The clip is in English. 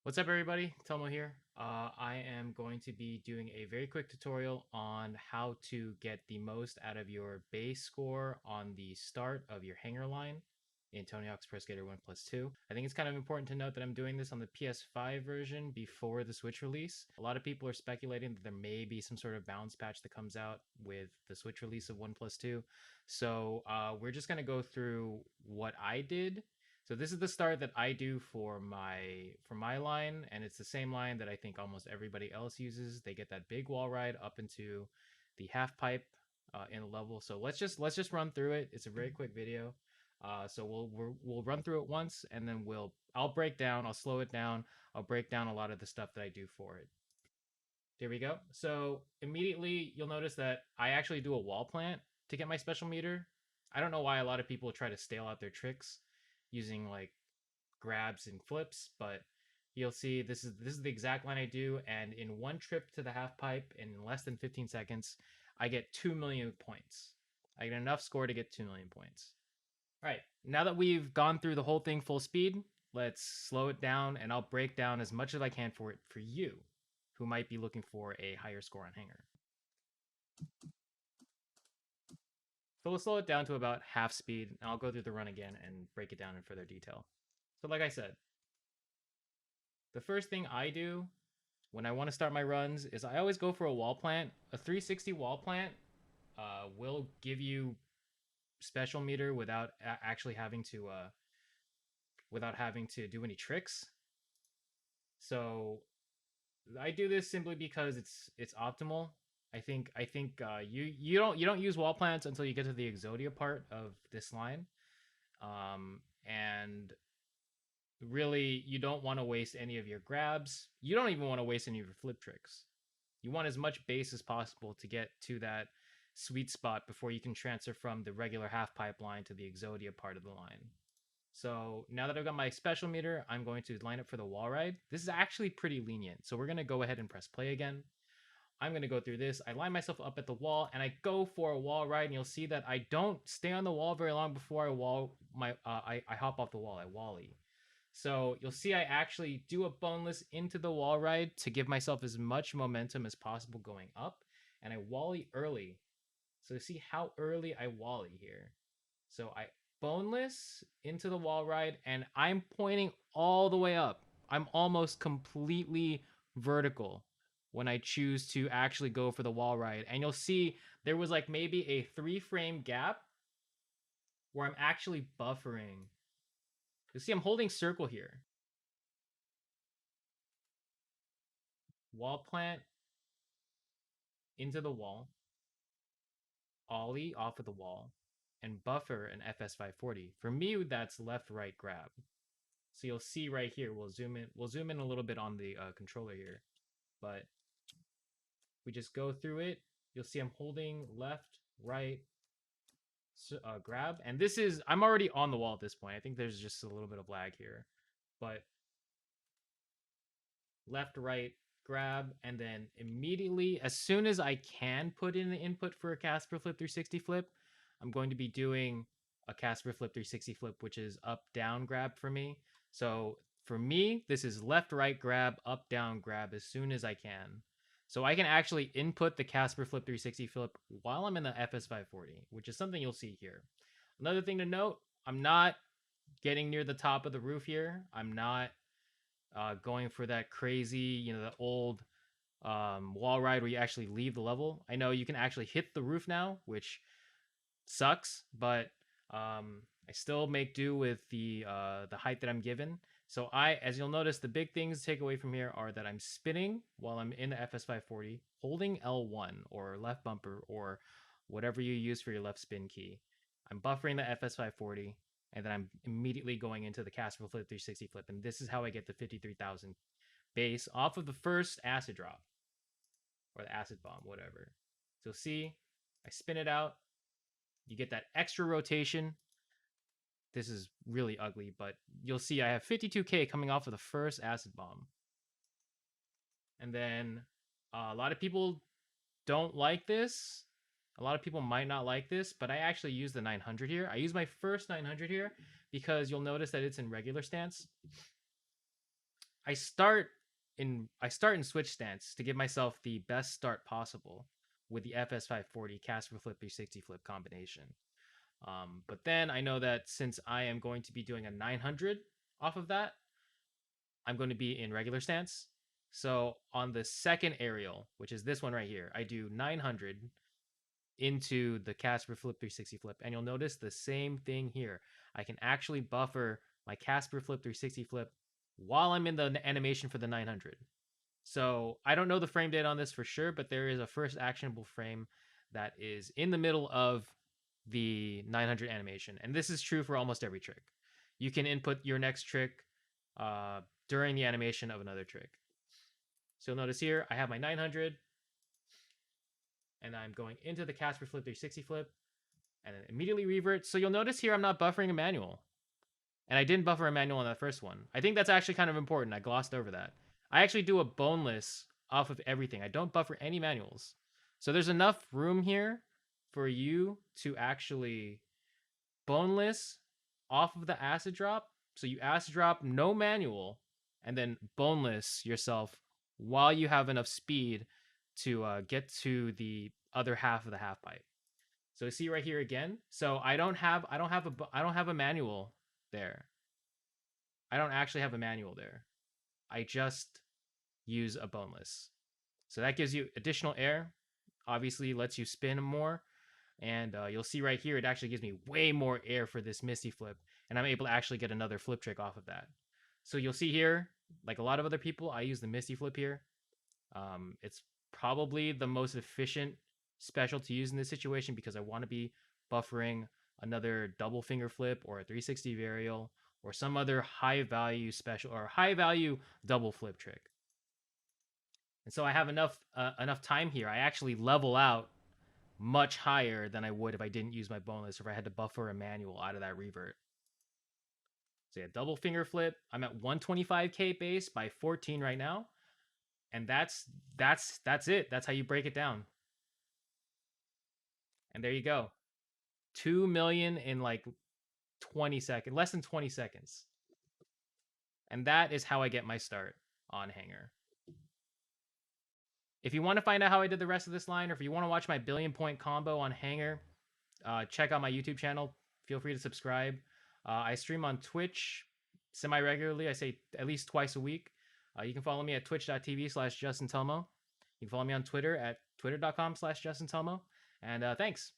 What's up, everybody? Telmo here. I am going to be doing a very quick tutorial on how to get the most out of your base score on the start of your hanger line in Tony Hawk's Pro Skater 1+2. I think it's kind of important to note that I'm doing this on the PS5 version before the Switch release. A lot of people are speculating that there may be some sort of balance patch that comes out with the Switch release of 1+2. So we're just going to go through what I did. So this is the start that I do for my line, and it's the same line that I think almost everybody else uses. They get that big wall ride up into the half pipe in a level. So let's just run through it. It's a very quick video. So we'll run through it once, and then I'll break down. I'll slow it down. I'll break down a lot of the stuff that I do for it. Here we go. So immediately you'll notice that I actually do a wall plant to get my special meter. I don't know why a lot of people try to stale out their tricks using like grabs and flips, but you'll see this is the exact line I do, and in one trip to the half pipe in less than 15 seconds, I get 2 million points. I get enough score to get 2 million points. All right, now that we've gone through the whole thing full speed, let's slow it down, and I'll break down as much as I can for it for you, who might be looking for a higher score on Hangar. So we'll slow it down to about half speed, and I'll go through the run again and break it down in further detail. So like I said, the first thing I do when I want to start my runs is I always go for a wall plant. A 360 wall plant will give you special meter without actually having to do any tricks. So I do this simply because it's optimal. I think you don't use wall plants until you get to the Exodia part of this line, and really you don't want to waste any of your grabs. You don't even want to waste any of your flip tricks. You want as much base as possible to get to that sweet spot before you can transfer from the regular half pipeline to the Exodia part of the line. So now that I've got my special meter, I'm going to line up for the wall ride. This is actually pretty lenient. So we're going to go ahead and press play again. I'm going to go through this. I line myself up at the wall and I go for a wall ride, and you'll see that I don't stay on the wall very long before I hop off the wall. I wally. So you'll see I actually do a boneless into the wall ride to give myself as much momentum as possible going up, and I wally early. So see how early I wally here. So I boneless into the wall ride, and I'm pointing all the way up. I'm almost completely vertical when I choose to actually go for the wall ride. And you'll see there was like maybe a 3-frame gap where I'm actually buffering. You see I'm holding circle here. Wall plant into the wall, ollie off of the wall, and buffer an FS 540. For me, that's left right grab. So you'll see right here, we'll zoom in. We'll zoom in a little bit on the controller here, but we just go through it. You'll see I'm holding left, right, grab, and I'm already on the wall at this point. I think there's just a little bit of lag here, but left, right, grab, and then immediately, as soon as I can put in the input for a Casper Flip 360 flip, I'm going to be doing a Casper Flip 360 flip, which is up, down grab for me. So for me, this is left, right grab, up, down grab as soon as I can. So I can actually input the Casper Flip 360 flip while I'm in the FS 540, which is something you'll see here. Another thing to note, I'm not getting near the top of the roof here. I'm not going for that crazy, the old wall ride where you actually leave the level. I know you can actually hit the roof now, which sucks, but I still make do with the height that I'm given. So as you'll notice, the big things to take away from here are that I'm spinning while I'm in the FS540, holding L1 or left bumper or whatever you use for your left spin key. I'm buffering the FS540, and then I'm immediately going into the Casper Flip 360 flip, and this is how I get the 53,000 base off of the first acid drop or the acid bomb, whatever. So see, I spin it out. You get that extra rotation. This is really ugly, but you'll see I have 52k coming off of the first acid bomb. And then a lot of people don't like this. A lot of people might not like this, but I actually use the 900 here. I use my first 900 here because you'll notice that it's in regular stance. I start in switch stance to give myself the best start possible with the FS 540 Casper Flip 360 flip combination. But then I know that since I am going to be doing a 900 off of that, I'm going to be in regular stance. So on the second aerial, which is this one right here, I do 900 into the Casper Flip 360 flip. And you'll notice the same thing here. I can actually buffer my Casper Flip 360 flip while I'm in the animation for the 900. So I don't know the frame date on this for sure, but there is a first actionable frame that is in the middle of the 900 animation. And this is true for almost every trick. You can input your next trick during the animation of another trick. So you'll notice here, I have my 900, and I'm going into the Casper Flip 360 flip, and then immediately revert. So you'll notice here, I'm not buffering a manual. And I didn't buffer a manual on that first one. I think that's actually kind of important. I glossed over that. I actually do a boneless off of everything. I don't buffer any manuals. So there's enough room here for you to actually boneless off of the acid drop. So you acid drop, no manual, and then boneless yourself while you have enough speed to get to the other half of the half pipe. So see right here again. So I don't have a manual there. I don't actually have a manual there. I just use a boneless. So that gives you additional air. Obviously, lets you spin more. And you'll see right here, it actually gives me way more air for this Misty flip. And I'm able to actually get another flip trick off of that. So you'll see here, like a lot of other people, I use the Misty flip here. It's probably the most efficient special to use in this situation because I want to be buffering another double finger flip or a 360 varial or some other high value special or high value double flip trick. And so I have enough time here. I actually level out much higher than I would if I didn't use my bonus or if I had to buffer a manual out of that revert. So yeah, double finger flip. I'm at 125k base by 14 right now. And that's it. That's how you break it down. And there you go. 2 million in like 20 seconds, less than 20 seconds. And that is how I get my start on Hangar. If you want to find out how I did the rest of this line, or if you want to watch my billion point combo on Hangar, check out my YouTube channel. Feel free to subscribe. I stream on Twitch semi-regularly. I say at least twice a week. You can follow me at twitch.tv/JustinTelmo. You can follow me on Twitter at twitter.com/JustinTelmo. And thanks.